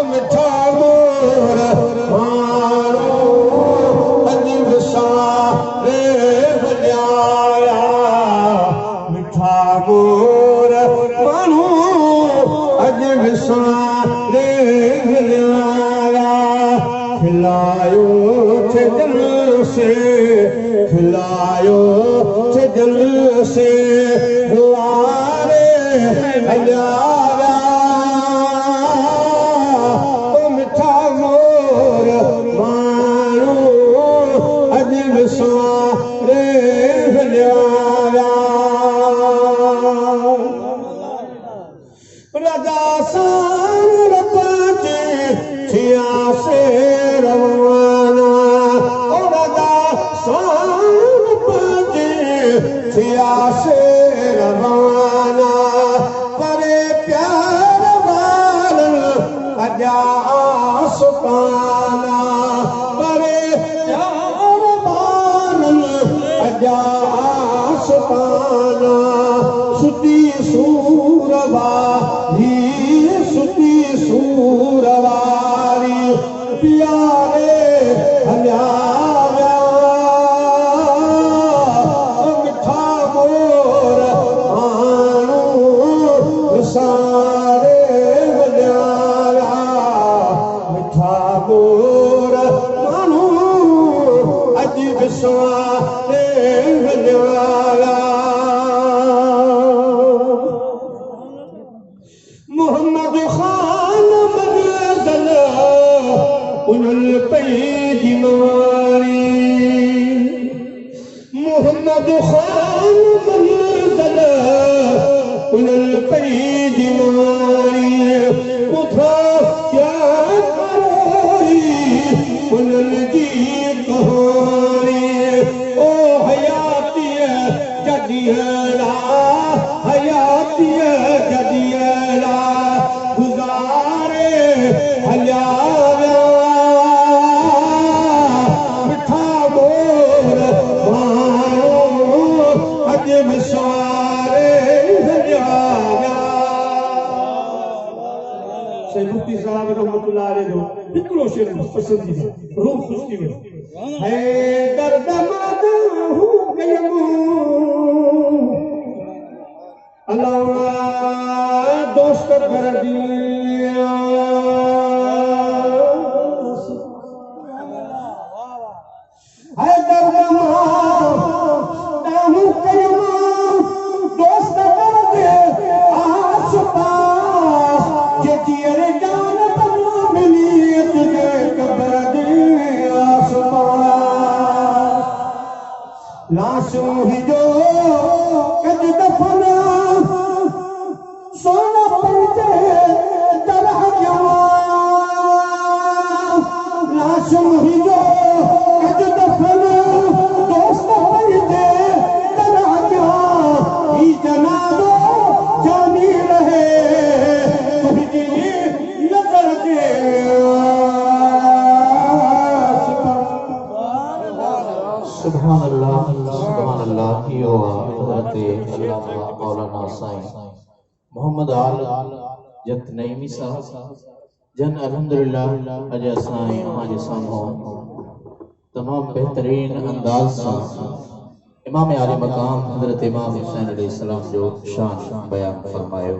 मिठा मोर मारो अज विसारे वॼाया मिठा मोर मानो अज विसारे वॼाया खिलायो थे दिल से खिलायो थे दिल से लारे हजारा मिठा मोर मानो अज विसारे वॼाया राजा सार पाचे थिया से रवाना ओ राजा सार पाचे थिया से रवाना परे प्यार वाल अजा सुकाना परे प्यार वाल अजा सुकाना सुती सूरवारी सुती सूरवारी प्यारे हजारा मिठा मोर मानो विसारे वॼाया मिठा मोर मानो अज विसारे वॼाया मोहम्मद खान मगज़ल उनल पैजी मारी मोहम्मद खान मगज़ल उनल पैजी मारी उठा क्या करोई उनल जी कहानी ओ हयातिया जदियला हयातिया जदियला गुजारे हजारा मिठा मोर मानो अज विसारे वॼाया सैयद मुफ्ती साहब रहमतुल्लाह अलैह जो हिकिड़ो शेर पसंदीदा रूह ख़ुशि थी वियो है दर्द मादहू कयमू अलावा दोस्त कर दिया है दर्द मादहू कयमू दोस्त कर दे आस पास जे जियर जान बना मिली तुझे कब्र दे आस पास लाशों ही जो कज दफना सोना पंजे तरह लाशों ही जो कज दफना दोस्त पंजे तरह ही जनादो जानी रहे तुझी नजर के सुभान अल्लाह यो हज़रत अल्लामा मौलाना साईं मोहम्मद आल जत नईमी साहब जन अल्हम्दुलिल्लाह अज असां जे साम्हूं तमाम बेहतरीन अंदाज सां इमाम आले मकाम हज़रत इमाम हुसैन अलैहिस्सलाम जो शान बयान फरमायो